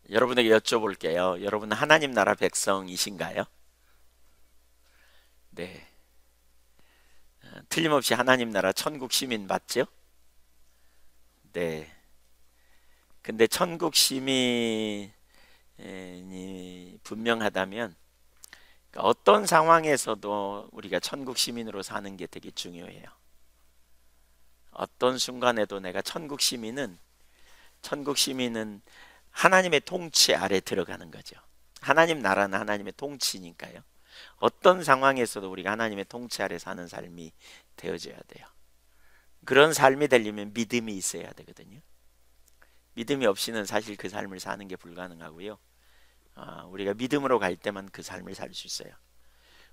여러분에게 여쭤볼게요. 여러분 하나님 나라 백성이신가요? 네. 틀림없이 하나님 나라 천국 시민 맞죠? 네. 근데 천국 시민이 분명하다면 어떤 상황에서도 우리가 천국 시민으로 사는 게 되게 중요해요. 어떤 순간에도 내가 천국 시민은 하나님의 통치 아래 들어가는 거죠. 하나님 나라는 하나님의 통치니까요. 어떤 상황에서도 우리가 하나님의 통치 아래 사는 삶이 되어져야 돼요. 그런 삶이 되려면 믿음이 있어야 되거든요. 믿음이 없이는 사실 그 삶을 사는 게 불가능하고요. 우리가 믿음으로 갈 때만 그 삶을 살 수 있어요.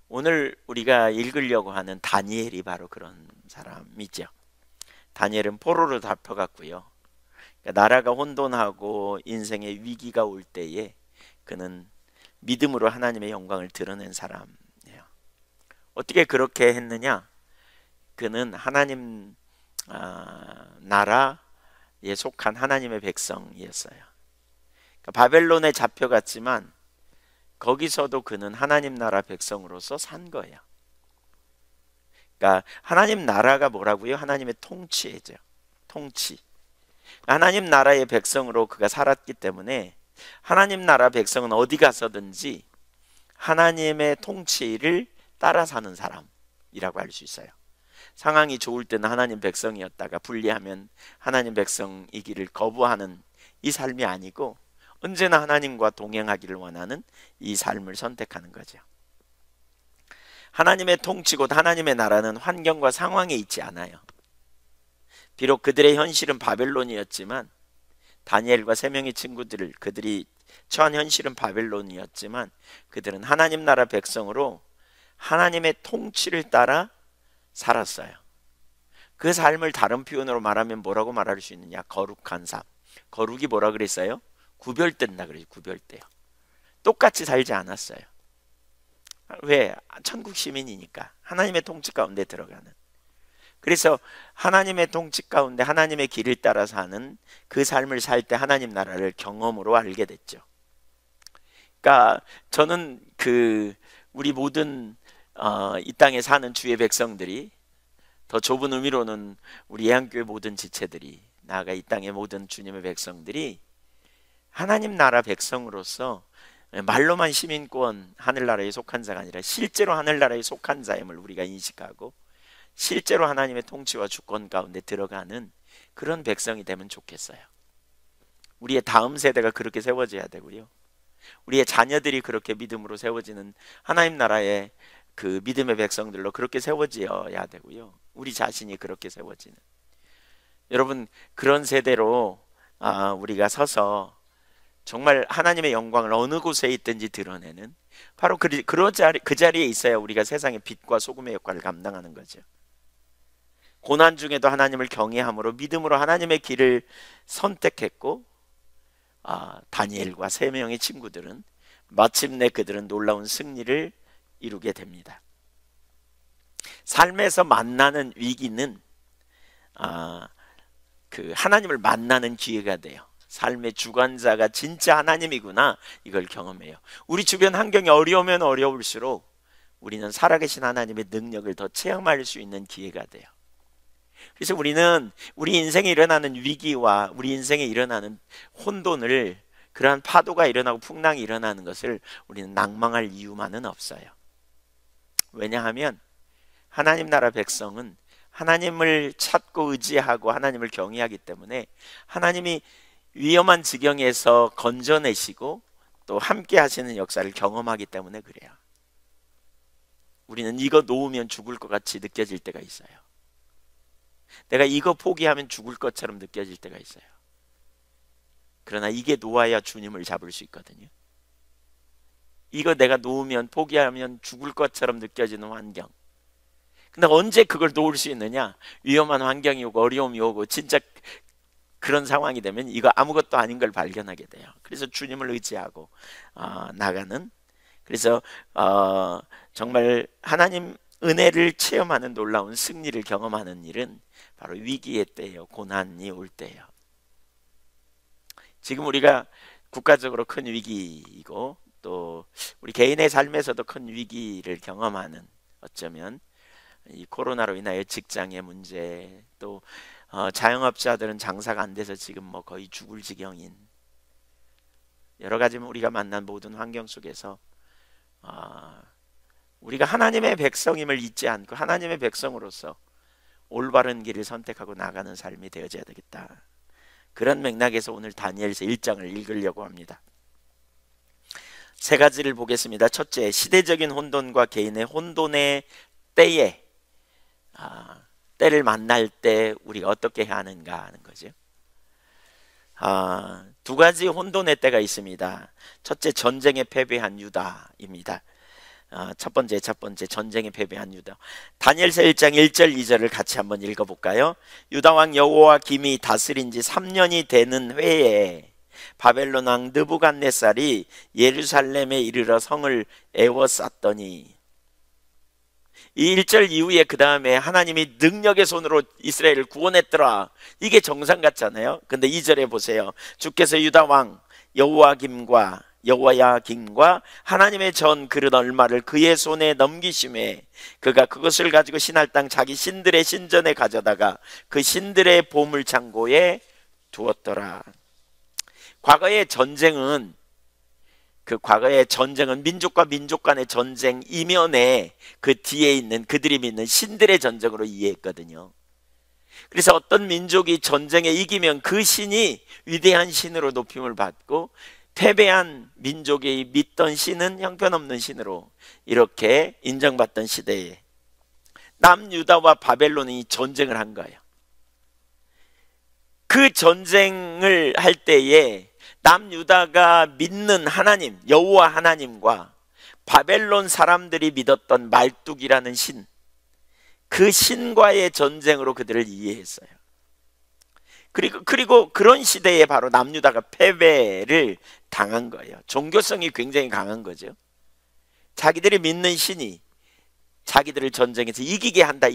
오늘 우리가 읽으려고 하는 다니엘이 바로 그런 사람이죠. 다니엘은 포로로 잡혀갔고요. 그러니까 나라가 혼돈하고 인생의 위기가 올 때에 그는 믿음으로 하나님의 영광을 드러낸 사람이에요. 어떻게 그렇게 했느냐? 그는 하나님 나라에 속한 하나님의 백성이었어요. 그러니까 바벨론에 잡혀갔지만 거기서도 그는 하나님 나라 백성으로서 산 거예요. 그러니까 하나님 나라가 뭐라고요? 하나님의 통치죠. 통치. 하나님 나라의 백성으로 그가 살았기 때문에 하나님 나라 백성은 어디 가서든지 하나님의 통치를 따라 사는 사람이라고 할 수 있어요. 상황이 좋을 때는 하나님 백성이었다가 불리하면 하나님 백성이기를 거부하는 이 삶이 아니고 언제나 하나님과 동행하기를 원하는 이 삶을 선택하는 거죠. 하나님의 통치 곧 하나님의 나라는 환경과 상황에 있지 않아요. 비록 그들의 현실은 바벨론이었지만 다니엘과 세 명의 친구들을 그들이 처한 현실은 바벨론이었지만 그들은 하나님 나라 백성으로 하나님의 통치를 따라 살았어요. 그 삶을 다른 표현으로 말하면 뭐라고 말할 수 있느냐? 거룩한 삶. 거룩이 뭐라 그랬어요? 구별된다 그래요. 구별돼요. 똑같이 살지 않았어요. 왜? 천국 시민이니까 하나님의 통치 가운데 들어가는. 그래서 하나님의 통치 가운데 하나님의 길을 따라 사는 그 삶을 살 때 하나님 나라를 경험으로 알게 됐죠. 그러니까 저는 우리 모든 이 땅에 사는 주의 백성들이, 더 좁은 의미로는 우리 예한교회 모든 지체들이, 나아가 이 땅의 모든 주님의 백성들이 하나님 나라 백성으로서 말로만 시민권 하늘나라에 속한 자가 아니라 실제로 하늘나라에 속한 자임을 우리가 인식하고 실제로 하나님의 통치와 주권 가운데 들어가는 그런 백성이 되면 좋겠어요. 우리의 다음 세대가 그렇게 세워져야 되고요. 우리의 자녀들이 그렇게 믿음으로 세워지는 하나님 나라의 그 믿음의 백성들로 그렇게 세워져야 되고요. 우리 자신이 그렇게 세워지는, 여러분 그런 세대로 우리가 서서 정말 하나님의 영광을 어느 곳에 있든지 드러내는, 바로 그 자리에 있어야 우리가 세상의 빛과 소금의 역할을 감당하는 거죠. 고난 중에도 하나님을 경외함으로 믿음으로 하나님의 길을 선택했고 다니엘과 세 명의 친구들은 마침내 그들은 놀라운 승리를 이루게 됩니다. 삶에서 만나는 위기는 하나님을 만나는 기회가 돼요. 삶의 주관자가 진짜 하나님이구나, 이걸 경험해요. 우리 주변 환경이 어려우면 어려울수록 우리는 살아계신 하나님의 능력을 더 체험할 수 있는 기회가 돼요. 그래서 우리는 우리 인생에 일어나는 위기와 우리 인생에 일어나는 혼돈을, 그러한 파도가 일어나고 풍랑이 일어나는 것을 우리는 낭망할 이유만은 없어요. 왜냐하면 하나님 나라 백성은 하나님을 찾고 의지하고 하나님을 경외하기 때문에 하나님이 위험한 지경에서 건져내시고 또 함께 하시는 역사를 경험하기 때문에 그래요. 우리는 이거 놓으면 죽을 것 같이 느껴질 때가 있어요. 내가 이거 포기하면 죽을 것처럼 느껴질 때가 있어요. 그러나 이게 놓아야 주님을 잡을 수 있거든요. 이거 내가 놓으면, 포기하면 죽을 것처럼 느껴지는 환경. 근데 언제 그걸 놓을 수 있느냐? 위험한 환경이 오고 어려움이 오고 진짜 그런 상황이 되면 이거 아무것도 아닌 걸 발견하게 돼요. 그래서 주님을 의지하고 나가는, 그래서 정말 하나님 은혜를 체험하는 놀라운 승리를 경험하는 일은 바로 위기의 때예요. 고난이 올 때예요. 지금 우리가 국가적으로 큰 위기이고 또 우리 개인의 삶에서도 큰 위기를 경험하는, 어쩌면 이 코로나로 인하여 직장의 문제, 또 자영업자들은 장사가 안 돼서 지금 뭐 거의 죽을 지경인 여러 가지 우리가 만난 모든 환경 속에서 우리가 하나님의 백성임을 잊지 않고 하나님의 백성으로서 올바른 길을 선택하고 나가는 삶이 되어져야 되겠다. 그런 맥락에서 오늘 다니엘서 1장을 읽으려고 합니다. 세 가지를 보겠습니다. 첫째, 시대적인 혼돈과 개인의 혼돈의 때에 때를 만날 때 우리가 어떻게 해야 하는가 하는 거죠. 두 가지 혼돈의 때가 있습니다. 첫째, 전쟁에 패배한 유다입니다. 첫 번째 전쟁에 패배한 유다. 다니엘서 1장 1절 2절을 같이 한번 읽어볼까요? 유다왕 여호야김이 다스린 지 3년이 되는 해에 바벨론 왕 느부갓네살이 예루살렘에 이르러 성을 에워쌌더니, 이 1절 이후에 그 다음에 하나님이 능력의 손으로 이스라엘을 구원했더라, 이게 정상 같잖아요. 근데 2절에 보세요. 주께서 유다 왕 여호야김과 하나님의 전 그릇 얼마를 그의 손에 넘기심에 그가 그것을 가지고 신할 땅 자기 신들의 신전에 가져다가 그 신들의 보물 창고에 두었더라. 과거의 전쟁은 민족과 민족 간의 전쟁 이면에 그 뒤에 있는 그들이 믿는 신들의 전쟁으로 이해했거든요. 그래서 어떤 민족이 전쟁에 이기면 그 신이 위대한 신으로 높임을 받고, 패배한 민족이 믿던 신은 형편없는 신으로 이렇게 인정받던 시대에 남유다와 바벨론이 전쟁을 한 거예요. 그 전쟁을 할 때에 남유다가 믿는 하나님, 여호와 하나님과 바벨론 사람들이 믿었던 말뚝이라는 신, 그 신과의 전쟁으로 그들을 이해했어요. 그리고 그런 시대에 바로 남유다가 패배를 당한 거예요. 종교성이 굉장히 강한 거죠. 자기들이 믿는 신이 자기들을 전쟁에서 이기게 한다,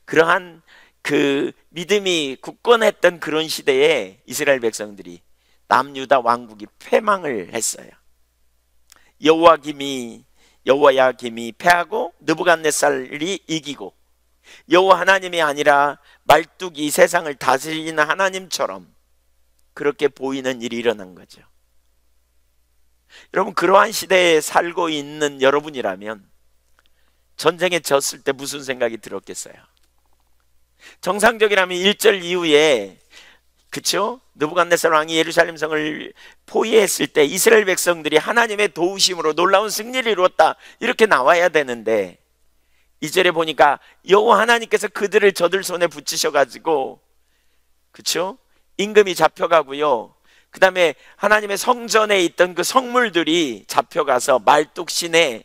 그러한 그 믿음이 굳건했던 그런 시대에 이스라엘 백성들이, 남유다 왕국이 패망을 했어요. 여호야김이 패하고 느부갓네살이 이기고, 여호와 하나님이 아니라 말뚝이 세상을 다스리는 하나님처럼 그렇게 보이는 일이 일어난 거죠. 여러분, 그러한 시대에 살고 있는 여러분이라면 전쟁에 졌을 때 무슨 생각이 들었겠어요? 정상적이라면 1절 이후에, 그쵸? 느부갓네살 왕이 예루살렘 성을 포위했을 때 이스라엘 백성들이 하나님의 도우심으로 놀라운 승리를 이루었다, 이렇게 나와야 되는데, 2절에 보니까 여호와 하나님께서 그들을 저들 손에 붙이셔가지고, 그쵸? 임금이 잡혀가고요. 그 다음에 하나님의 성전에 있던 그 성물들이 잡혀가서 말뚝신에,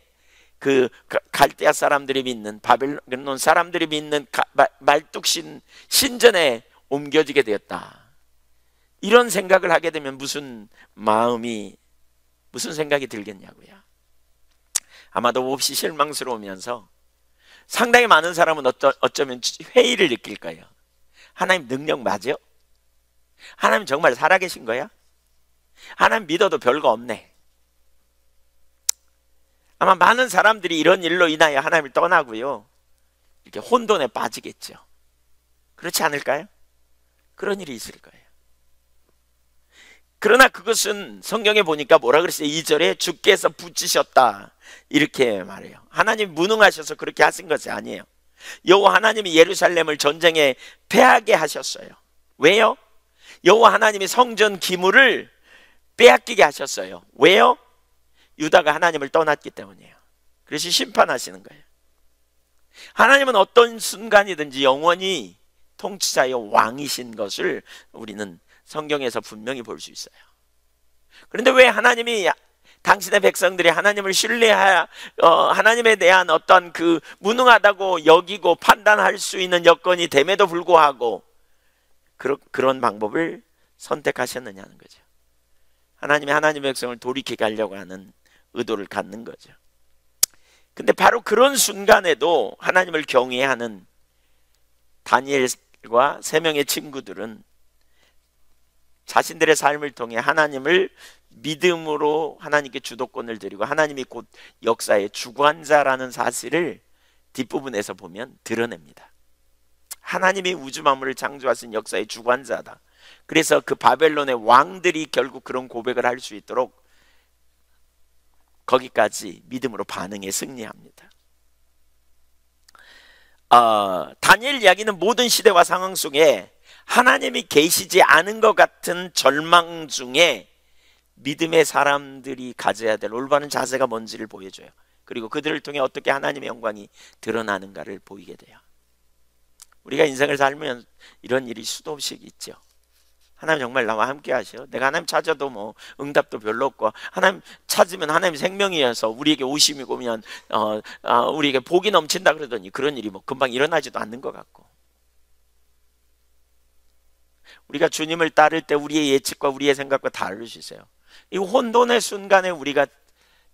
그 갈대아 사람들이 믿는, 바벨론 사람들이 믿는 말뚝신 신전에 옮겨지게 되었다. 이런 생각을 하게 되면 무슨 생각이 들겠냐고요. 아마도 몹시 실망스러우면서 상당히 많은 사람은 어쩌면 회의를 느낄 거예요. 하나님 능력 맞아요? 하나님 정말 살아계신 거야? 하나님 믿어도 별거 없네. 아마 많은 사람들이 이런 일로 인하여 하나님을 떠나고요, 이렇게 혼돈에 빠지겠죠. 그렇지 않을까요? 그런 일이 있을 거예요. 그러나 그것은 성경에 보니까 뭐라 그랬어요? 2절에 주께서 붙이셨다, 이렇게 말해요. 하나님 무능하셔서 그렇게 하신 것이 아니에요. 여호와 하나님이 예루살렘을 전쟁에 패하게 하셨어요. 왜요? 여호와 하나님이 성전 기물을 빼앗기게 하셨어요. 왜요? 유다가 하나님을 떠났기 때문이에요. 그래서 심판하시는 거예요. 하나님은 어떤 순간이든지 영원히 통치자여 왕이신 것을 우리는 성경에서 분명히 볼 수 있어요. 그런데 왜 하나님이, 당신의 백성들이 하나님을 하나님에 대한 어떤 그 무능하다고 여기고 판단할 수 있는 여건이 됨에도 불구하고 그런 방법을 선택하셨느냐는 거죠. 하나님이 하나님의 백성을 돌이키게 하려고 하는 의도를 갖는 거죠. 근데 바로 그런 순간에도 하나님을 경외하는 다니엘과 세 명의 친구들은 자신들의 삶을 통해 하나님을 믿음으로 하나님께 주도권을 드리고 하나님이 곧 역사의 주관자라는 사실을 뒷부분에서 보면 드러냅니다. 하나님이 우주 만물을 창조하신 역사의 주관자다. 그래서 그 바벨론의 왕들이 결국 그런 고백을 할 수 있도록 거기까지 믿음으로 반응해 승리합니다. 다니엘 이야기는 모든 시대와 상황 속에 하나님이 계시지 않은 것 같은 절망 중에 믿음의 사람들이 가져야 될 올바른 자세가 뭔지를 보여줘요. 그리고 그들을 통해 어떻게 하나님의 영광이 드러나는가를 보이게 돼요. 우리가 인생을 살면 이런 일이 수도 없이 있죠. 하나님 정말 나와 함께 하셔. 내가 하나님 찾아도 뭐 응답도 별로 없고, 하나님 찾으면 하나님 생명이어서 우리에게 오심이 오면 우리에게 복이 넘친다 그러더니 그런 일이 뭐 금방 일어나지도 않는 것 같고, 우리가 주님을 따를 때 우리의 예측과 우리의 생각과 다를 수 있어요. 이 혼돈의 순간에 우리가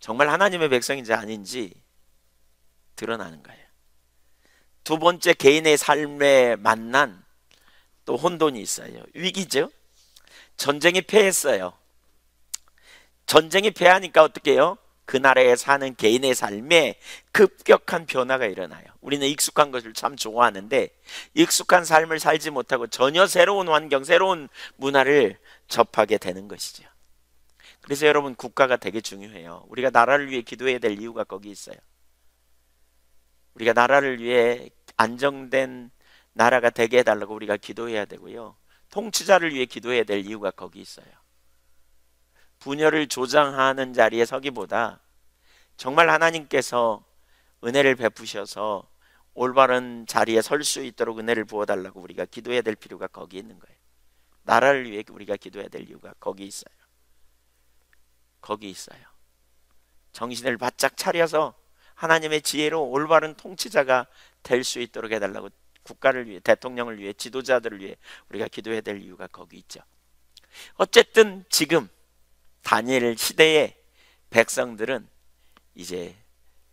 정말 하나님의 백성인지 아닌지 드러나는 거예요. 두 번째, 개인의 삶에 만난 또 혼돈이 있어요. 위기죠. 전쟁이 패했어요. 전쟁이 패하니까 어떻게 해요? 그 나라에 사는 개인의 삶에 급격한 변화가 일어나요. 우리는 익숙한 것을 참 좋아하는데 익숙한 삶을 살지 못하고 전혀 새로운 환경, 새로운 문화를 접하게 되는 것이죠. 그래서 여러분, 국가가 되게 중요해요. 우리가 나라를 위해 기도해야 될 이유가 거기 있어요. 우리가 나라를 위해 안정된 나라가 되게 해달라고 우리가 기도해야 되고요. 통치자를 위해 기도해야 될 이유가 거기 있어요. 분열을 조장하는 자리에 서기보다 정말 하나님께서 은혜를 베푸셔서 올바른 자리에 설 수 있도록 은혜를 부어달라고 우리가 기도해야 될 필요가 거기 있는 거예요. 나라를 위해 우리가 기도해야 될 이유가 거기 있어요. 거기 있어요. 정신을 바짝 차려서 하나님의 지혜로 올바른 통치자가 될 수 있도록 해달라고 국가를 위해, 대통령을 위해, 지도자들을 위해 우리가 기도해야 될 이유가 거기 있죠. 어쨌든 지금 다니엘 시대의 백성들은 이제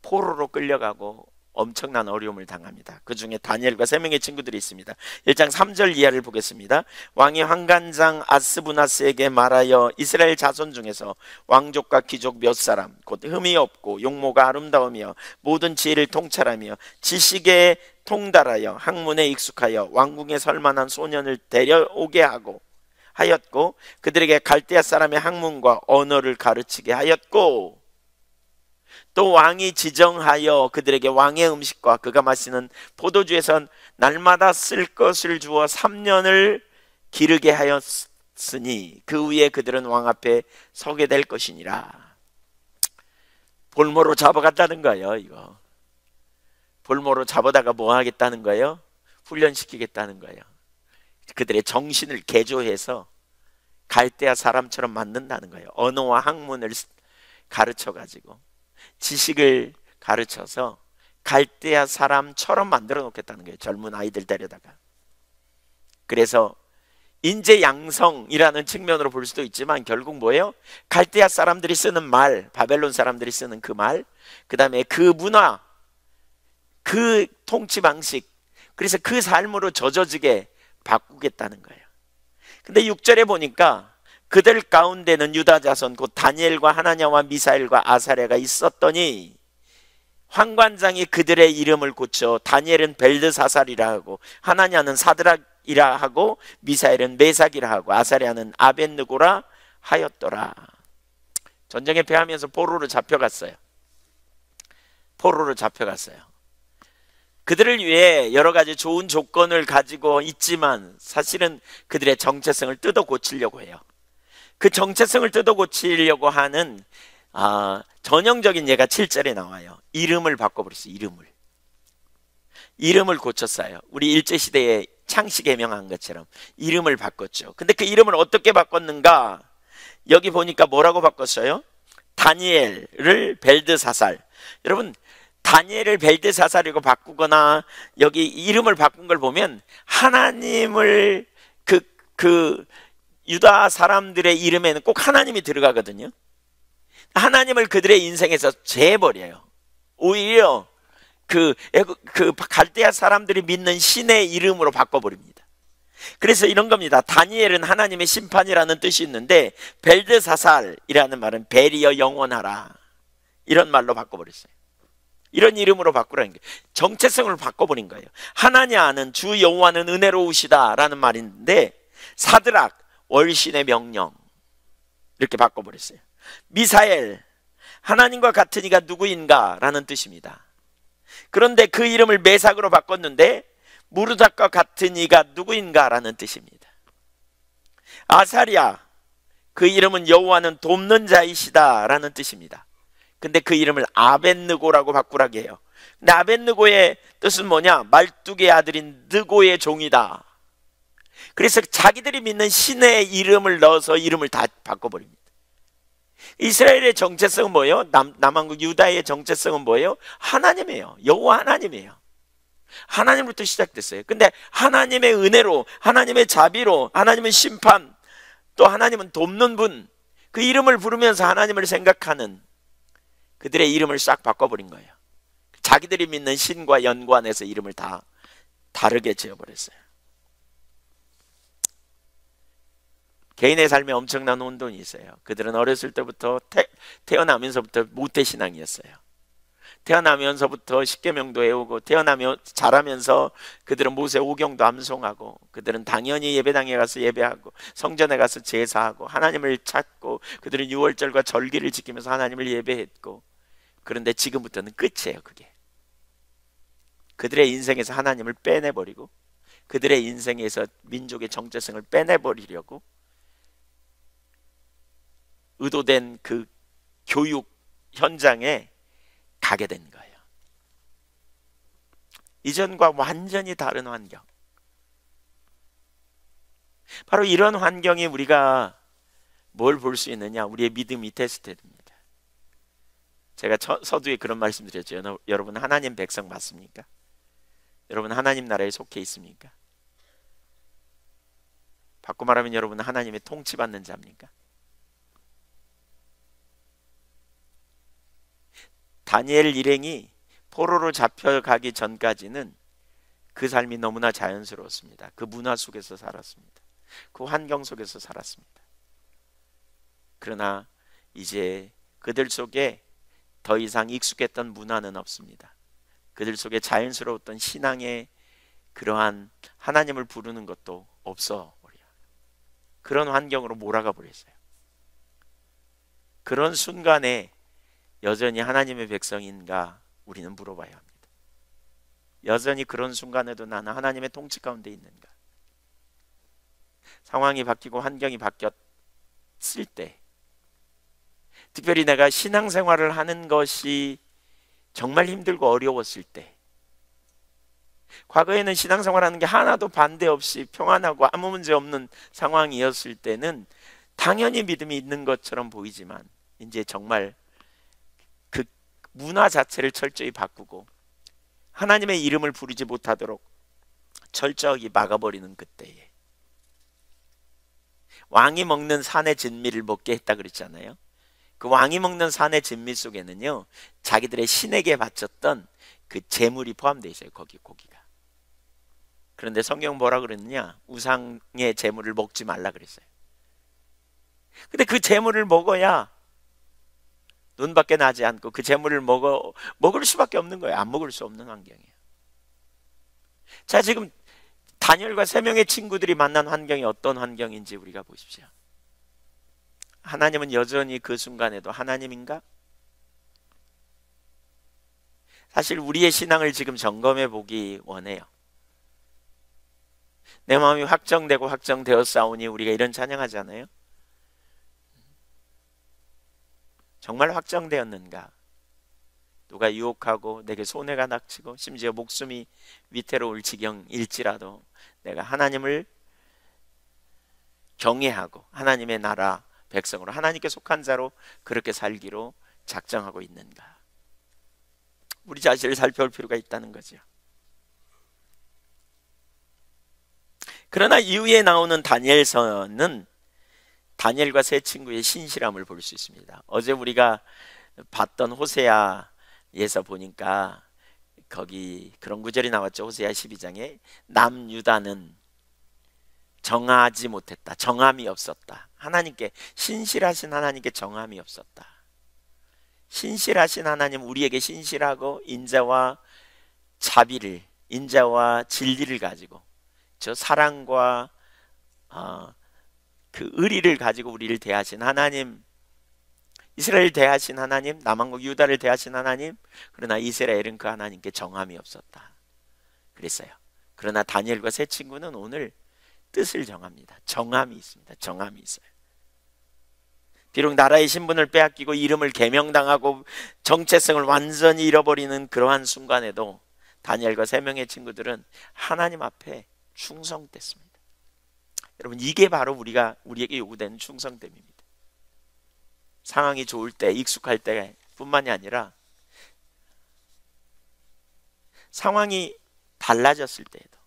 포로로 끌려가고 엄청난 어려움을 당합니다. 그 중에 다니엘과 3명의 친구들이 있습니다. 1장 3절 이하를 보겠습니다. 왕이 환관장 아스부나스에게 말하여 이스라엘 자손 중에서 왕족과 귀족 몇 사람, 곧 흠이 없고 용모가 아름다우며 모든 지혜를 통찰하며 지식에 통달하여 학문에 익숙하여 왕궁에 설만한 소년을 데려오게 하였고 그들에게 갈대아 사람의 학문과 언어를 가르치게 하였고, 또 왕이 지정하여 그들에게 왕의 음식과 그가 마시는 포도주에서 날마다 쓸 것을 주어 3년을 기르게 하였으니 그 후에 그들은 왕 앞에 서게 될 것이니라. 볼모로 잡아갔다는 거예요. 이거 볼모로 잡아다가 뭐 하겠다는 거예요? 훈련시키겠다는 거예요. 그들의 정신을 개조해서 갈대아 사람처럼 만든다는 거예요. 언어와 학문을 가르쳐가지고 지식을 가르쳐서 갈대아 사람처럼 만들어 놓겠다는 거예요. 젊은 아이들 데려다가. 그래서 인재 양성이라는 측면으로 볼 수도 있지만 결국 뭐예요? 갈대아 사람들이 쓰는 말, 바벨론 사람들이 쓰는 그 말, 그 다음에 그 문화, 그 통치 방식, 그래서 그 삶으로 젖어지게 바꾸겠다는 거예요. 근데 6절에 보니까 그들 가운데는 유다 자손 곧 다니엘과 하나냐와 미사엘과 아사랴가 있었더니 환관장이 그들의 이름을 고쳐 다니엘은 벨드사살이라 하고 하나냐는 사드락이라 하고 미사엘은 메삭이라 하고 아사랴는 아벳느고라 하였더라. 전쟁에 패하면서 포로로 잡혀갔어요. 포로로 잡혀갔어요. 그들을 위해 여러 가지 좋은 조건을 가지고 있지만 사실은 그들의 정체성을 뜯어 고치려고 해요. 그 정체성을 뜯어 고치려고 하는 전형적인 예가 7절에 나와요. 이름을 바꿔버렸어요. 이름을 고쳤어요. 우리 일제시대에 창씨 개명한 것처럼 이름을 바꿨죠. 근데 그 이름을 어떻게 바꿨는가? 여기 보니까 뭐라고 바꿨어요? 다니엘을 벨드사살. 여러분, 다니엘을 벨드사살이고 바꾸거나 여기 이름을 바꾼 걸 보면 하나님을 그 유다 사람들의 이름에는 꼭 하나님이 들어가거든요. 하나님을 그들의 인생에서 제해버려요. 오히려 그 갈대아 사람들이 믿는 신의 이름으로 바꿔버립니다. 그래서 이런 겁니다. 다니엘은 하나님의 심판이라는 뜻이 있는데 벨드사살이라는 말은 벨이여 영원하라, 이런 말로 바꿔버렸어요. 이런 이름으로 바꾸라는 거예요. 정체성을 바꿔버린 거예요. 하나님 아는 주 여호와는 은혜로우시다 라는 말인데 사드락 월신의 명령, 이렇게 바꿔버렸어요. 미사엘 하나님과 같은 이가 누구인가 라는 뜻입니다. 그런데 그 이름을 메삭으로 바꿨는데 무르닥과 같은 이가 누구인가 라는 뜻입니다. 아사리아 그 이름은 여호와는 돕는 자이시다 라는 뜻입니다. 근데 그 이름을 아벳느고라고 바꾸라고 해요. 근데 아벳느고의 뜻은 뭐냐? 말뚝의 아들인 느고의 종이다. 그래서 자기들이 믿는 신의 이름을 넣어서 이름을 다 바꿔버립니다. 이스라엘의 정체성은 뭐예요? 남한국 유다의 정체성은 뭐예요? 하나님이에요. 여호와 하나님이에요. 하나님부터 시작됐어요. 근데 하나님의 은혜로, 하나님의 자비로, 하나님은 심판, 또 하나님은 돕는 분, 그 이름을 부르면서 하나님을 생각하는 그들의 이름을 싹 바꿔버린 거예요. 자기들이 믿는 신과 연관해서 이름을 다 다르게 지어버렸어요. 개인의 삶에 엄청난 혼돈이 있어요. 그들은 어렸을 때부터 태어나면서부터 모태신앙이었어요. 태어나면서부터 십계명도 외우고 태어나며 자라면서 그들은 모세 오경도 암송하고 그들은 당연히 예배당에 가서 예배하고 성전에 가서 제사하고 하나님을 찾고 그들은 유월절과 절기를 지키면서 하나님을 예배했고, 그런데 지금부터는 끝이에요. 그게 그들의 인생에서 하나님을 빼내버리고 그들의 인생에서 민족의 정체성을 빼내버리려고 의도된 그 교육 현장에 가게 된 거예요. 이전과 완전히 다른 환경. 바로 이런 환경에 우리가 뭘 볼 수 있느냐? 우리의 믿음이 테스트됩니다. 제가 서두에 그런 말씀 드렸죠. 여러분 하나님 백성 맞습니까? 여러분 하나님 나라에 속해 있습니까? 바꿔 말하면 여러분은 하나님의 통치받는 자입니까? 다니엘 일행이 포로로 잡혀가기 전까지는 그 삶이 너무나 자연스러웠습니다. 그 문화 속에서 살았습니다. 그 환경 속에서 살았습니다. 그러나 이제 그들 속에 더 이상 익숙했던 문화는 없습니다. 그들 속에 자연스러웠던 신앙의 그러한 하나님을 부르는 것도 없어 버려요. 그런 환경으로 몰아가 버렸어요. 그런 순간에 여전히 하나님의 백성인가 우리는 물어봐야 합니다. 여전히 그런 순간에도 나는 하나님의 통치 가운데 있는가? 상황이 바뀌고 환경이 바뀌었을 때, 특별히 내가 신앙생활을 하는 것이 정말 힘들고 어려웠을 때, 과거에는 신앙생활하는 게 하나도 반대 없이 평안하고 아무 문제 없는 상황이었을 때는 당연히 믿음이 있는 것처럼 보이지만 이제 정말 그 문화 자체를 철저히 바꾸고 하나님의 이름을 부르지 못하도록 철저히 막아버리는 그때에 왕이 먹는 산의 진미를 먹게 했다 그랬잖아요. 그 왕이 먹는 산의 진미 속에는요 자기들의 신에게 바쳤던 그 제물이 포함되어 있어요. 거기 고기가. 그런데 성경 뭐라 그랬느냐? 우상의 제물을 먹지 말라 그랬어요. 근데 그 제물을 먹어야 눈밖에 나지 않고 그 제물을 먹을 수밖에 없는 거예요. 안 먹을 수 없는 환경이에요. 자, 지금 다니엘과 세 명의 친구들이 만난 환경이 어떤 환경인지 우리가 보십시오. 하나님은 여전히 그 순간에도 하나님인가? 사실 우리의 신앙을 지금 점검해 보기 원해요. 내 마음이 확정되고 확정되었사오니 우리가 이런 찬양하잖아요. 정말 확정되었는가? 누가 유혹하고 내게 손해가 닥치고 심지어 목숨이 위태로울 지경일지라도 내가 하나님을 경외하고 하나님의 나라 백성으로 하나님께 속한 자로 그렇게 살기로 작정하고 있는가? 우리 자신을 살펴볼 필요가 있다는 거죠. 그러나 이후에 나오는 다니엘서는 다니엘과 세 친구의 신실함을 볼 수 있습니다. 어제 우리가 봤던 호세아에서 보니까 거기 그런 구절이 나왔죠. 호세아 12장에 남유다는 정하지 못했다. 정함이 없었다. 하나님께, 신실하신 하나님께 정함이 없었다. 신실하신 하나님, 우리에게 신실하고 인자와 자비를, 인자와 진리를 가지고 저 사랑과 그 의리를 가지고 우리를 대하신 하나님, 이스라엘 대하신 하나님, 남왕국 유다를 대하신 하나님, 그러나 이스라엘은 그 하나님께 정함이 없었다 그랬어요. 그러나 다니엘과 세 친구는 오늘 뜻을 정합니다. 정함이 있습니다. 정함이 있어요. 비록 나라의 신분을 빼앗기고 이름을 개명당하고 정체성을 완전히 잃어버리는 그러한 순간에도 다니엘과 세 명의 친구들은 하나님 앞에 충성됐습니다. 여러분, 이게 바로 우리에게 요구되는 충성됨입니다. 상황이 좋을 때, 익숙할 때 뿐만이 아니라 상황이 달라졌을 때에도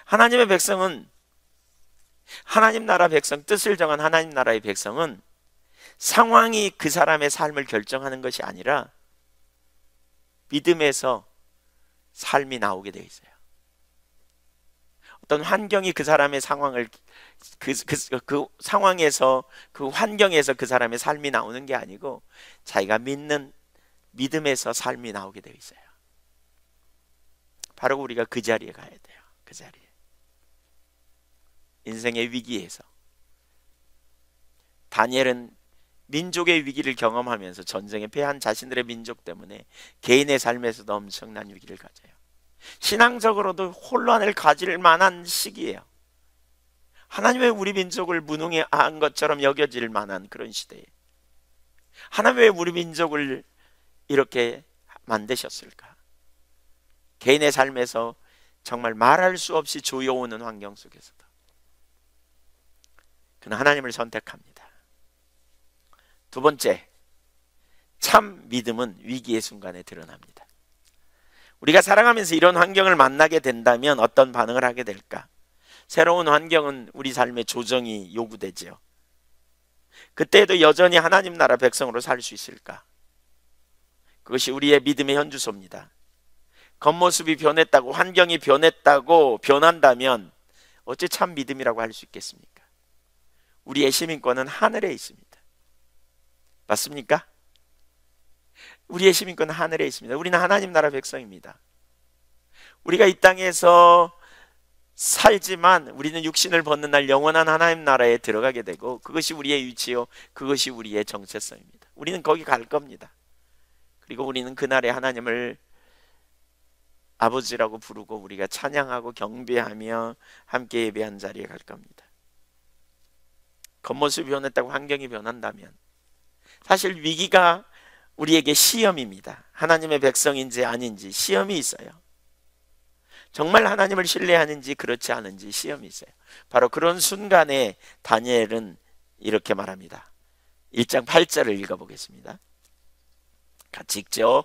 하나님의 백성은, 하나님 나라 백성, 뜻을 정한 하나님 나라의 백성은 상황이 그 사람의 삶을 결정하는 것이 아니라 믿음에서 삶이 나오게 되어 있어요. 어떤 환경이 그 사람의 상황을 그 상황에서, 그 환경에서 그 사람의 삶이 나오는 게 아니고 자기가 믿는 믿음에서 삶이 나오게 되어 있어요. 바로 우리가 그 자리에 가야 돼요. 그 자리에. 인생의 위기에서 다니엘은 민족의 위기를 경험하면서 전쟁에 패한 자신들의 민족 때문에 개인의 삶에서도 엄청난 위기를 가져요. 신앙적으로도 혼란을 가질 만한 시기예요. 하나님 왜 우리 민족을 무능한 것처럼 여겨질 만한 그런 시대에 하나님 왜 우리 민족을 이렇게 만드셨을까? 개인의 삶에서 정말 말할 수 없이 조여오는 환경 속에서도 그는 하나님을 선택합니다. 두 번째, 참 믿음은 위기의 순간에 드러납니다. 우리가 살아가면서 이런 환경을 만나게 된다면 어떤 반응을 하게 될까? 새로운 환경은 우리 삶의 조정이 요구되죠. 그때에도 여전히 하나님 나라 백성으로 살 수 있을까? 그것이 우리의 믿음의 현주소입니다. 겉모습이 변했다고, 환경이 변했다고 변한다면 어째 참 믿음이라고 할 수 있겠습니까? 우리의 시민권은 하늘에 있습니다. 맞습니까? 우리의 시민권은 하늘에 있습니다. 우리는 하나님 나라 백성입니다. 우리가 이 땅에서 살지만 우리는 육신을 벗는 날 영원한 하나님 나라에 들어가게 되고 그것이 우리의 위치요, 그것이 우리의 정체성입니다. 우리는 거기 갈 겁니다. 그리고 우리는 그날에 하나님을 아버지라고 부르고 우리가 찬양하고 경배하며 함께 예배한 자리에 갈 겁니다. 겉모습이 변했다고 환경이 변한다면 사실 위기가 우리에게 시험입니다. 하나님의 백성인지 아닌지 시험이 있어요. 정말 하나님을 신뢰하는지 그렇지 않은지 시험이 있어요. 바로 그런 순간에 다니엘은 이렇게 말합니다. 1장 8절을 읽어보겠습니다. 같이 읽죠.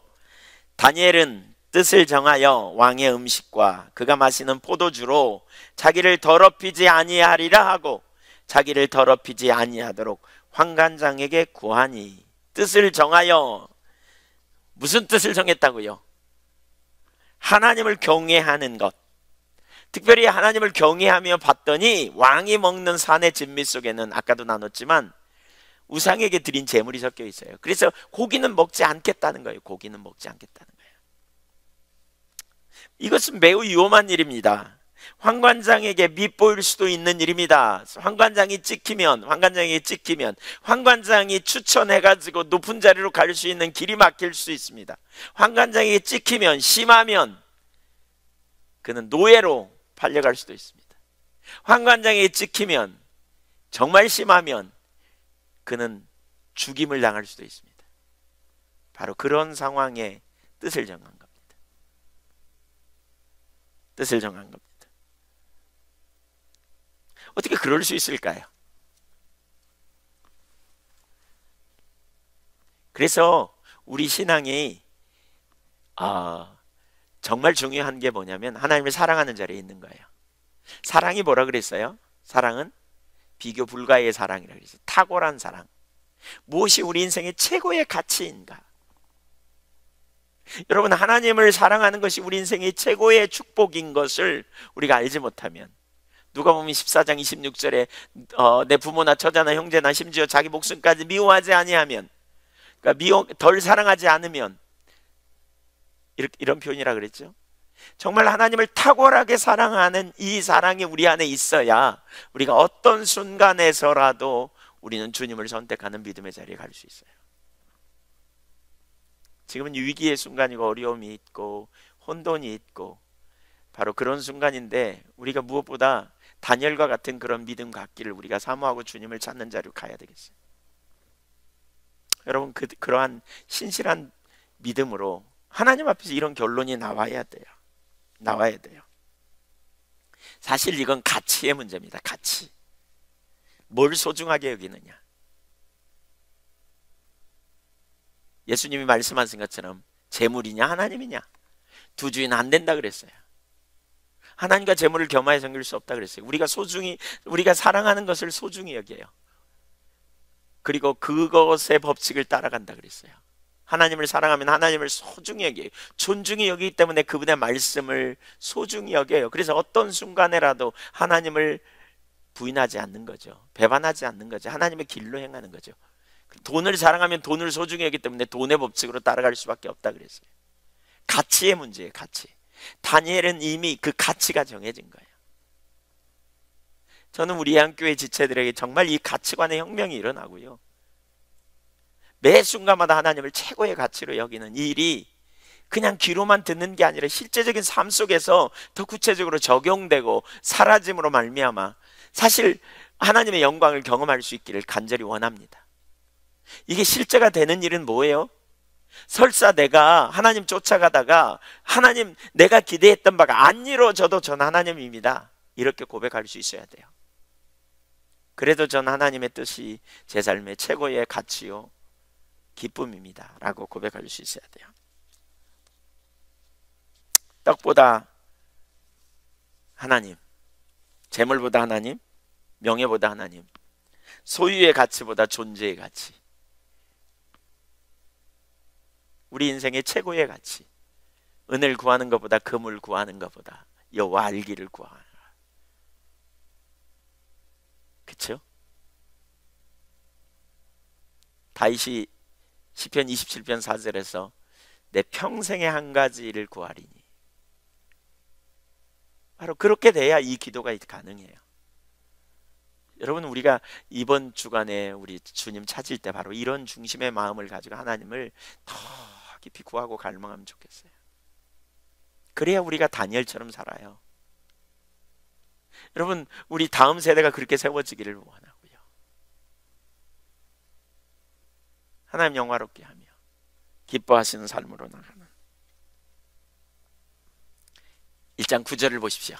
다니엘은 뜻을 정하여 왕의 음식과 그가 마시는 포도주로 자기를 더럽히지 아니하리라 하고 자기를 더럽히지 아니하도록 환관장에게 구하니. 뜻을 정하여, 무슨 뜻을 정했다고요? 하나님을 경외하는 것. 특별히 하나님을 경외하며 봤더니 왕이 먹는 산의 진미 속에는 아까도 나눴지만 우상에게 드린 제물이 섞여 있어요. 그래서 고기는 먹지 않겠다는 거예요. 고기는 먹지 않겠다는 거예요. 이것은 매우 위험한 일입니다. 환관장에게 밉보일 수도 있는 일입니다. 환관장이 찍히면 환관장이 추천해가지고 높은 자리로 갈 수 있는 길이 막힐 수 있습니다. 환관장에게 찍히면, 심하면 그는 노예로 팔려갈 수도 있습니다. 환관장에게 찍히면, 정말 심하면 그는 죽임을 당할 수도 있습니다. 바로 그런 상황에 뜻을 정한 겁니다. 뜻을 정한 겁니다. 어떻게 그럴 수 있을까요? 그래서 우리 신앙이 정말 중요한 게 뭐냐면 하나님을 사랑하는 자리에 있는 거예요. 사랑이 뭐라 그랬어요? 사랑은 비교 불가의 사랑이라고 그랬어요. 탁월한 사랑. 무엇이 우리 인생의 최고의 가치인가? 여러분, 하나님을 사랑하는 것이 우리 인생의 최고의 축복인 것을 우리가 알지 못하면 누가복음 14장 26절에 내 부모나 처자나 형제나 심지어 자기 목숨까지 미워하지 아니하면, 그러니까 덜 사랑하지 않으면, 이런 표현이라 그랬죠. 정말 하나님을 탁월하게 사랑하는 이 사랑이 우리 안에 있어야 우리가 어떤 순간에서라도 우리는 주님을 선택하는 믿음의 자리에 갈 수 있어요. 지금은 위기의 순간이고 어려움이 있고 혼돈이 있고 바로 그런 순간인데, 우리가 무엇보다 다니엘과 같은 그런 믿음 갖기를 우리가 사모하고 주님을 찾는 자리로 가야 되겠어요. 여러분, 그러한 신실한 믿음으로 하나님 앞에서 이런 결론이 나와야 돼요. 사실 이건 가치의 문제입니다. 가치. 뭘 소중하게 여기느냐. 예수님이 말씀하신 것처럼 재물이냐 하나님이냐, 두 주인 안 된다 그랬어요. 하나님과 재물을 겸하여 섬길 수 없다 그랬어요. 우리가 사랑하는 것을 소중히 여겨요. 그리고 그것의 법칙을 따라간다 그랬어요. 하나님을 사랑하면 하나님을 소중히 여겨요. 존중히 여기기 때문에 그분의 말씀을 소중히 여겨요. 그래서 어떤 순간에라도 하나님을 부인하지 않는 거죠. 배반하지 않는 거죠. 하나님의 길로 행하는 거죠. 돈을 사랑하면 돈을 소중히 여기기 때문에 돈의 법칙으로 따라갈 수밖에 없다 그랬어요. 가치의 문제예요. 가치. 다니엘은 이미 그 가치가 정해진 거예요. 저는 우리 한교회 지체들에게 정말 이 가치관의 혁명이 일어나고요, 매 순간마다 하나님을 최고의 가치로 여기는 일이 그냥 귀로만 듣는 게 아니라 실제적인 삶 속에서 더 구체적으로 적용되고 사라짐으로 말미암아 사실 하나님의 영광을 경험할 수 있기를 간절히 원합니다. 이게 실제가 되는 일은 뭐예요? 설사 내가 하나님 쫓아가다가 하나님 내가 기대했던 바가 안 이루어져도 전 하나님입니다, 이렇게 고백할 수 있어야 돼요. 그래도 전 하나님의 뜻이 제 삶의 최고의 가치요 기쁨입니다 라고 고백할 수 있어야 돼요. 떡보다 하나님, 재물보다 하나님, 명예보다 하나님, 소유의 가치보다 존재의 가치, 우리 인생의 최고의 가치, 은을 구하는 것보다 금을 구하는 것보다 여호와 알기를 구하라. 그렇죠? 다윗이 시편 27편 4절에서 내 평생에 한 가지를 구하리니, 바로 그렇게 돼야 이 기도가 가능해요. 여러분, 우리가 이번 주간에 우리 주님 찾을 때 바로 이런 중심의 마음을 가지고 하나님을 더 깊이 구하고 갈망하면 좋겠어요. 그래야 우리가 다니엘처럼 살아요. 여러분, 우리 다음 세대가 그렇게 세워지기를 원하고요, 하나님 영화롭게 하며 기뻐하시는 삶으로 나가는 1장 9절을 보십시오.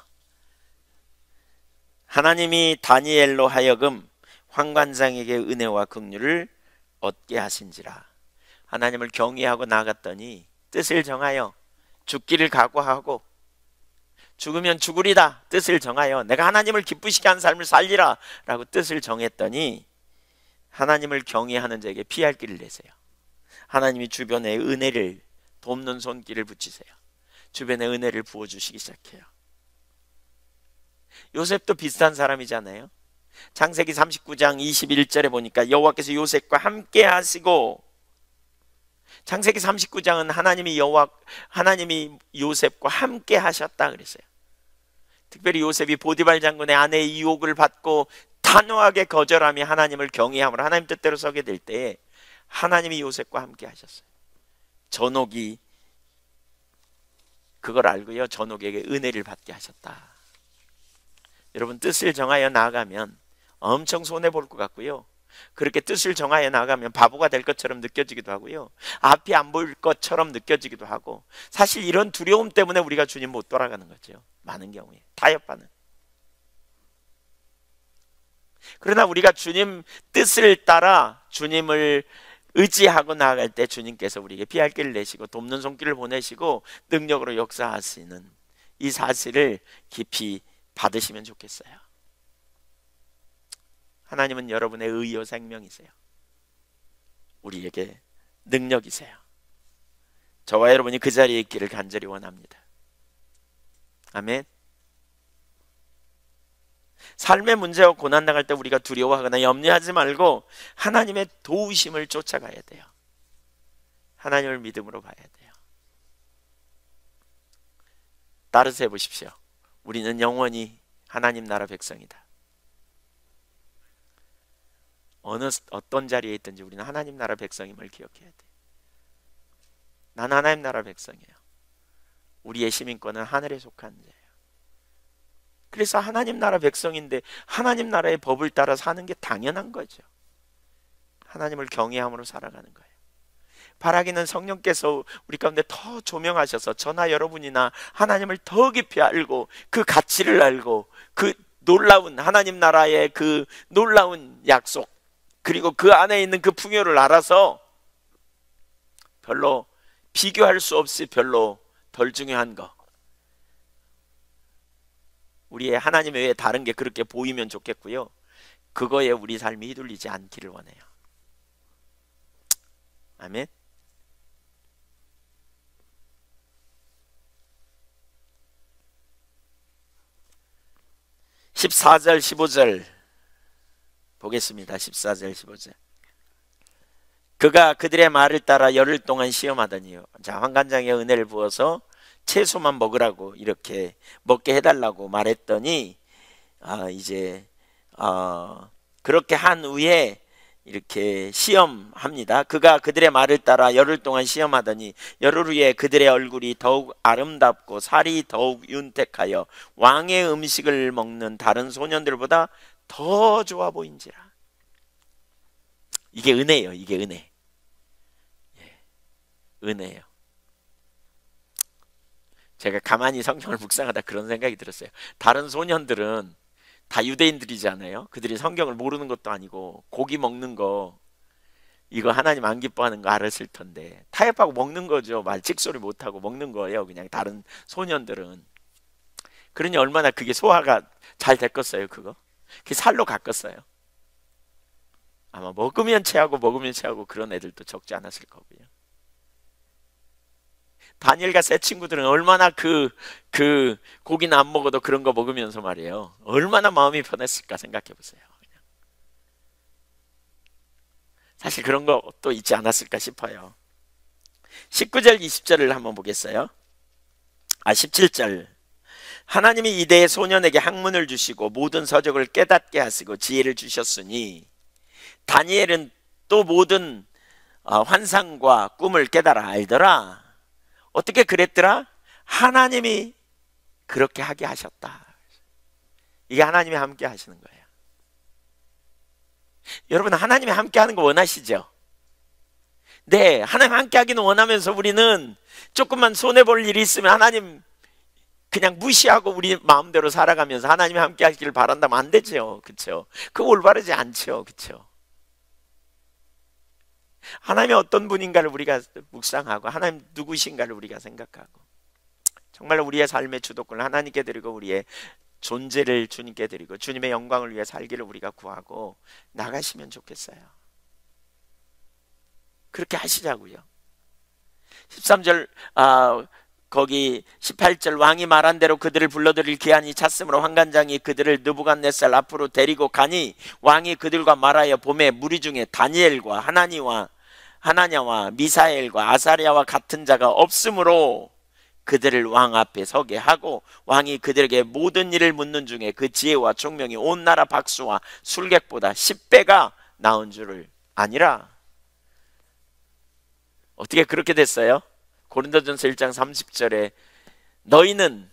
하나님이 다니엘로 하여금 환관장에게 은혜와 긍휼을 얻게 하신지라. 하나님을 경외하고 나갔더니 뜻을 정하여 죽기를 각오하고 죽으면 죽으리다 뜻을 정하여 내가 하나님을 기쁘시게 하는 삶을 살리라 라고 뜻을 정했더니 하나님을 경외하는 자에게 피할 길을 내세요. 하나님이 주변에 은혜를 돕는 손길을 붙이세요. 주변에 은혜를 부어주시기 시작해요. 요셉도 비슷한 사람이잖아요. 창세기 39장 21절에 보니까 여호와께서 요셉과 함께 하시고, 창세기 39장은 하나님이 요셉과 함께 하셨다 그랬어요. 특별히 요셉이 보디발 장군의 아내의 유혹을 받고 단호하게 거절하며 하나님을 경외함으로 하나님 뜻대로 서게 될 때에 하나님이 요셉과 함께 하셨어요. 전옥이 그걸 알고요, 전옥에게 은혜를 받게 하셨다. 여러분, 뜻을 정하여 나아가면 엄청 손해볼 것 같고요, 그렇게 뜻을 정하여 나가면 바보가 될 것처럼 느껴지기도 하고요, 앞이 안 보일 것처럼 느껴지기도 하고, 사실 이런 두려움 때문에 우리가 주님 못 돌아가는 거죠. 많은 경우에 타협하는. 그러나 우리가 주님 뜻을 따라 주님을 의지하고 나아갈 때 주님께서 우리에게 피할 길을 내시고 돕는 손길을 보내시고 능력으로 역사하시는 이 사실을 깊이 받으시면 좋겠어요. 하나님은 여러분의 의요 생명이세요. 우리에게 능력이세요. 저와 여러분이 그 자리에 있기를 간절히 원합니다. 아멘. 삶의 문제와 고난 당할 때 우리가 두려워하거나 염려하지 말고 하나님의 도우심을 쫓아가야 돼요. 하나님을 믿음으로 봐야 돼요. 따라서 해보십시오. 우리는 영원히 하나님 나라 백성이다. 어떤 자리에 있든지 우리는 하나님 나라 백성임을 기억해야 돼. 난 하나님 나라 백성이에요. 우리의 시민권은 하늘에 속한 자예요. 그래서 하나님 나라 백성인데 하나님 나라의 법을 따라 사는 게 당연한 거죠. 하나님을 경외함으로 살아가는 거예요. 바라기는 성령께서 우리 가운데 더 조명하셔서 저나 여러분이나 하나님을 더 깊이 알고 그 가치를 알고 그 놀라운 하나님 나라의 그 놀라운 약속, 그리고 그 안에 있는 그 풍요를 알아서 별로 비교할 수 없이 별로 덜 중요한 거, 우리의 하나님 외에 다른 게 그렇게 보이면 좋겠고요, 그거에 우리 삶이 휘둘리지 않기를 원해요. 아멘. 14절 15절 보겠습니다. 14절 15절. 그가 그들의 말을 따라 열흘 동안 시험하더니요. 자, 환관장에 은혜를 부어서 채소만 먹으라고, 이렇게 먹게 해달라고 말했더니 이제 그렇게 한 후에 이렇게 시험합니다. 그가 그들의 말을 따라 열흘 동안 시험하더니 열흘 후에 그들의 얼굴이 더욱 아름답고 살이 더욱 윤택하여 왕의 음식을 먹는 다른 소년들보다 더 좋아 보인지라. 이게 은혜예요. 이게 은혜. 은혜예요. 제가 가만히 성경을 묵상하다 그런 생각이 들었어요. 다른 소년들은 다 유대인들이잖아요. 그들이 성경을 모르는 것도 아니고 고기 먹는 거, 이거 하나님 안 기뻐하는 거 알았을 텐데 타협하고 먹는 거죠. 말 찍소리 못하고 먹는 거예요. 그냥 다른 소년들은. 그러니 얼마나 그게 소화가 잘 됐겠어요. 그거 그게 살로 갔겠어요. 아마 먹으면 체하고 먹으면 체하고 그런 애들도 적지 않았을 거고요. 다니엘과 세 친구들은 얼마나 그 고기는 안 먹어도 그런 거 먹으면서 말이에요, 얼마나 마음이 편했을까 생각해 보세요. 사실 그런 것도 있지 않았을까 싶어요. 19절 20절을 한번 보겠어요. 17절. 하나님이 이대의 소년에게 학문을 주시고 모든 서적을 깨닫게 하시고 지혜를 주셨으니 다니엘은 또 모든 환상과 꿈을 깨달아 알더라. 어떻게 그랬더라? 하나님이 그렇게 하게 하셨다. 이게 하나님이 함께 하시는 거예요. 여러분, 하나님이 함께 하는 거 원하시죠? 네, 하나님 함께 하기는 원하면서 우리는 조금만 손해볼 일이 있으면 하나님 그냥 무시하고 우리 마음대로 살아가면서 하나님이 함께 하기를 바란다면 안 되죠. 그렇죠? 그거 올바르지 않죠. 그렇죠? 하나님이 어떤 분인가를 우리가 묵상하고 하나님 누구신가를 우리가 생각하고 정말로 우리의 삶의 주도권을 하나님께 드리고 우리의 존재를 주님께 드리고 주님의 영광을 위해 살기를 우리가 구하고 나가시면 좋겠어요. 그렇게 하시자고요. 13절 거기 18절. 왕이 말한 대로 그들을 불러들일 기한이 찼으므로 환관장이 그들을 느부갓네살 앞으로 데리고 가니 왕이 그들과 말하여 봄에 무리 중에 다니엘과 하나냐와 미사엘과 아사랴와 같은 자가 없으므로 그들을 왕 앞에 서게 하고 왕이 그들에게 모든 일을 묻는 중에 그 지혜와 총명이 온 나라 박수와 술객보다 10배가 나온 줄을 아니라. 어떻게 그렇게 됐어요? 고린도전서 1장 30절에 너희는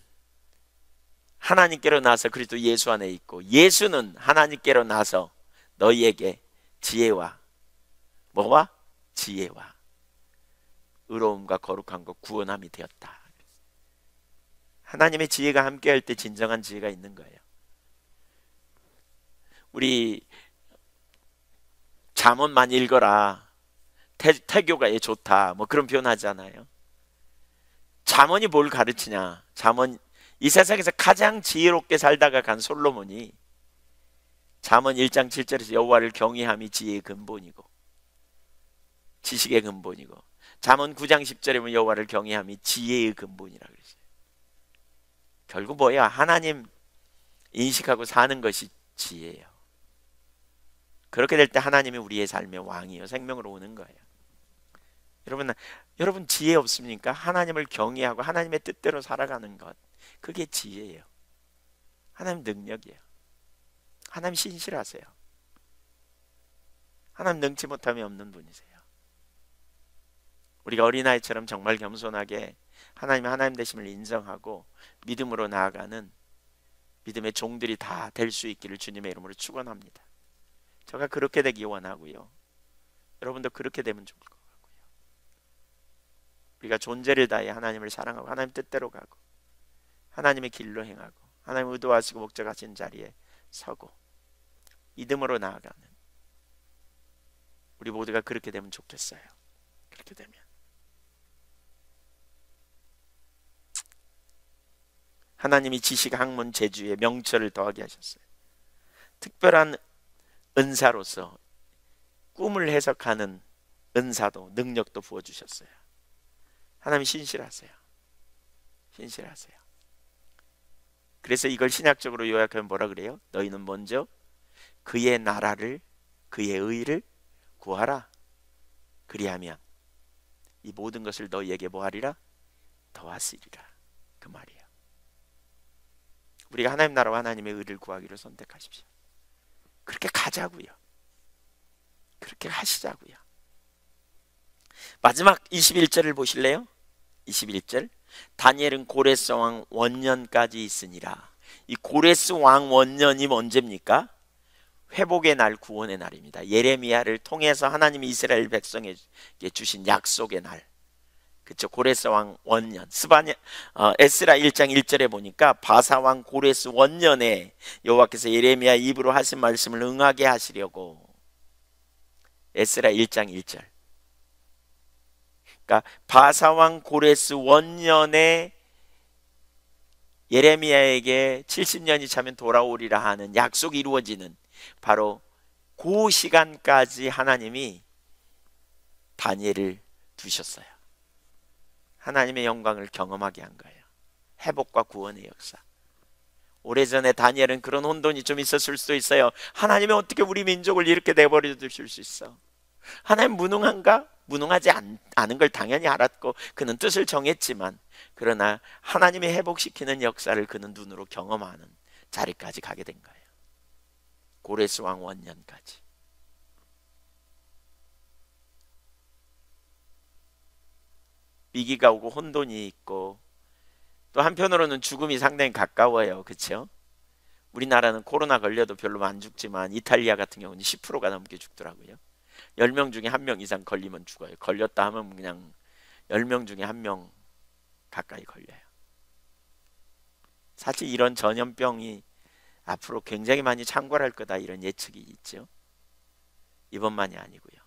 하나님께로 나서 그리스도 예수 안에 있고 예수는 하나님께로 나서 너희에게 지혜와 뭐와? 지혜와 의로움과 거룩함과 구원함이 되었다. 하나님의 지혜가 함께할 때 진정한 지혜가 있는 거예요. 우리 잠언만 읽어라, 태교가 좋다, 뭐 그런 표현 하잖아요. 잠언이 뭘 가르치냐? 잠언, 이 세상에서 가장 지혜롭게 살다가 간 솔로몬이 잠언 1장 7절에서 여호와를 경외함이 지혜의 근본이고 지식의 근본이고, 잠언 9장 10절에 보면 여호와를 경외함이 지혜의 근본이라 그랬어요. 결국 뭐야? 하나님 인식하고 사는 것이 지혜예요. 그렇게 될 때 하나님이 우리의 삶의 왕이요 생명으로 오는 거예요. 여러분 지혜 없습니까? 하나님을 경외하고 하나님의 뜻대로 살아가는 것, 그게 지혜예요. 하나님 능력이에요. 하나님 신실하세요. 하나님 능치 못함이 없는 분이세요. 우리가 어린아이처럼 정말 겸손하게 하나님의 하나님 되심을 인정하고 믿음으로 나아가는 믿음의 종들이 다 될 수 있기를 주님의 이름으로 축원합니다. 제가 그렇게 되기 원하고요. 여러분도 그렇게 되면 좋을 것 같고요. 우리가 존재를 다해 하나님을 사랑하고 하나님 뜻대로 가고 하나님의 길로 행하고 하나님 의도하시고 목적하신 자리에 서고 믿음으로 나아가는 우리 모두가 그렇게 되면 좋겠어요. 그렇게 되면 하나님이 지식, 학문, 재주에 명철을 더하게 하셨어요. 특별한 은사로서 꿈을 해석하는 은사도 능력도 부어주셨어요. 하나님 신실하세요. 신실하세요. 그래서 이걸 신약적으로 요약하면 뭐라 그래요? 너희는 먼저 그의 나라를, 그의 의를 구하라. 그리하면 이 모든 것을 너희에게 뭐하리라? 더하시리라. 그 말이에요. 우리가 하나님 나라와 하나님의 의를 구하기를 선택하십시오. 그렇게 가자고요. 그렇게 하시자고요. 마지막 21절을 보실래요? 21절. 다니엘은 고레스 왕 원년까지 있으니라. 이 고레스 왕 원년이 언제입니까? 회복의 날, 구원의 날입니다. 예레미야를 통해서 하나님이 이스라엘 백성에게 주신 약속의 날. 그쵸? 고레스 왕 원년. 에스라 1장 1절에 보니까 바사 왕 고레스 원년에 여호와께서 예레미야 입으로 하신 말씀을 응하게 하시려고. 에스라 1장 1절. 그러니까 바사 왕 고레스 원년에 예레미야에게 70년이 차면 돌아오리라 하는 약속이 이루어지는 바로 그 시간까지 하나님이 다니엘을 두셨어요. 하나님의 영광을 경험하게 한 거예요. 회복과 구원의 역사. 오래전에 다니엘은 그런 혼돈이 좀 있었을 수도 있어요. 하나님이 어떻게 우리 민족을 이렇게 내버려 두실 수 있어? 하나님 무능한가? 무능하지 않은 걸 당연히 알았고 그는 뜻을 정했지만 그러나 하나님이 회복시키는 역사를 그는 눈으로 경험하는 자리까지 가게 된 거예요. 고레스 왕 원년까지. 위기가 오고 혼돈이 있고 또 한편으로는 죽음이 상당히 가까워요. 그렇죠? 우리나라는 코로나 걸려도 별로 안 죽지만 이탈리아 같은 경우는 10%가 넘게 죽더라고요. 10명 중에 1명 이상 걸리면 죽어요. 걸렸다 하면 그냥 10명 중에 1명 가까이 걸려요. 사실 이런 전염병이 앞으로 굉장히 많이 창궐할 거다 이런 예측이 있죠. 이번만이 아니고요.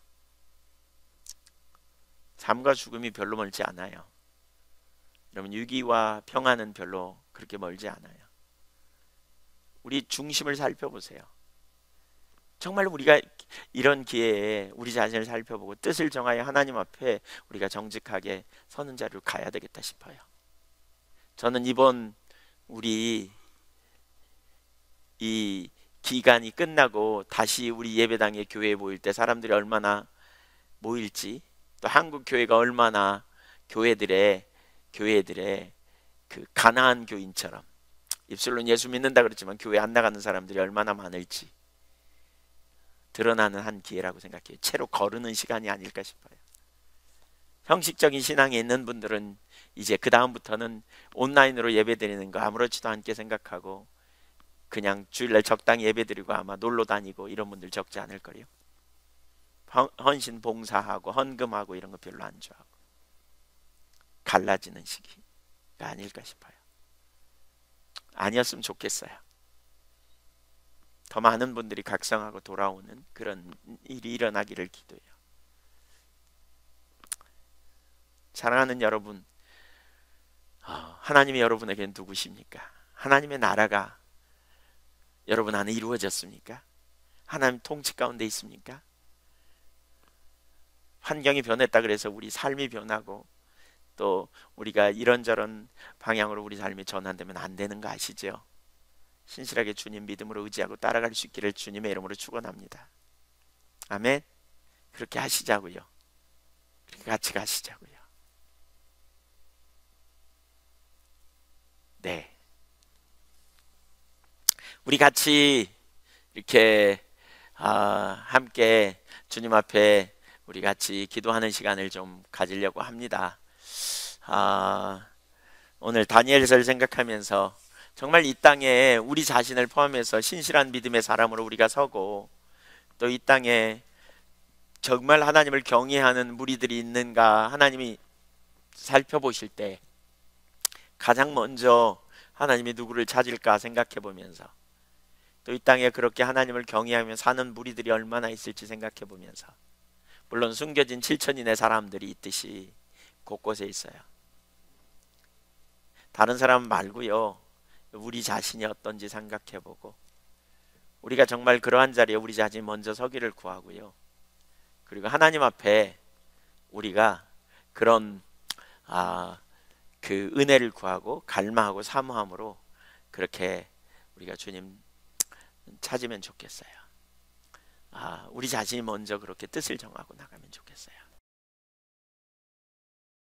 삶과 죽음이 별로 멀지 않아요. 여러분 위기와 평화는 별로 그렇게 멀지 않아요. 우리 중심을 살펴보세요. 정말 우리가 이런 기회에 우리 자신을 살펴보고 뜻을 정하여 하나님 앞에 우리가 정직하게 서는 자리로 가야 되겠다 싶어요. 저는 이번 우리 이 기간이 끝나고 다시 우리 예배당에 교회에 모일 때 사람들이 얼마나 모일지, 또 한국 교회가 얼마나 교회들의 그 가나안 교인처럼 입술로는 예수 믿는다 그랬지만 교회 안 나가는 사람들이 얼마나 많을지 드러나는 한 기회라고 생각해요. 채로 거르는 시간이 아닐까 싶어요. 형식적인 신앙에 있는 분들은 이제 그 다음부터는 온라인으로 예배드리는 거 아무렇지도 않게 생각하고 그냥 주일날 적당히 예배드리고 아마 놀러 다니고 이런 분들 적지 않을 거예요. 헌신 봉사하고 헌금하고 이런 거 별로 안 좋아하고 갈라지는 시기가 아닐까 싶어요. 아니었으면 좋겠어요. 더 많은 분들이 각성하고 돌아오는 그런 일이 일어나기를 기도해요. 사랑하는 여러분, 하나님이 여러분에겐 누구십니까? 하나님의 나라가 여러분 안에 이루어졌습니까? 하나님 통치 가운데 있습니까? 환경이 변했다 그래서 우리 삶이 변하고 또 우리가 이런저런 방향으로 우리 삶이 전환되면 안 되는 거 아시죠? 신실하게 주님 믿음으로 의지하고 따라갈 수 있기를 주님의 이름으로 축원합니다. 아멘. 그렇게 하시자고요. 그렇게 같이 가시자고요. 네. 우리 같이 이렇게 함께 주님 앞에 우리 같이 기도하는 시간을 좀 가지려고 합니다. 오늘 다니엘서를 생각하면서 정말 이 땅에 우리 자신을 포함해서 신실한 믿음의 사람으로 우리가 서고, 또 이 땅에 정말 하나님을 경외하는 무리들이 있는가 하나님이 살펴보실 때 가장 먼저 하나님이 누구를 찾을까 생각해 보면서, 또 이 땅에 그렇게 하나님을 경외하며 사는 무리들이 얼마나 있을지 생각해 보면서, 물론 숨겨진 7천인의 사람들이 있듯이 곳곳에 있어요. 다른 사람 말고요, 우리 자신이 어떤지 생각해 보고, 우리가 정말 그러한 자리에 우리 자신이 먼저 서기를 구하고요, 그리고 하나님 앞에 우리가 그런 그 은혜를 구하고 갈망하고 사모함으로 그렇게 우리가 주님 찾으면 좋겠어요. 우리 자신이 먼저 그렇게 뜻을 정하고 나가면 좋겠어요.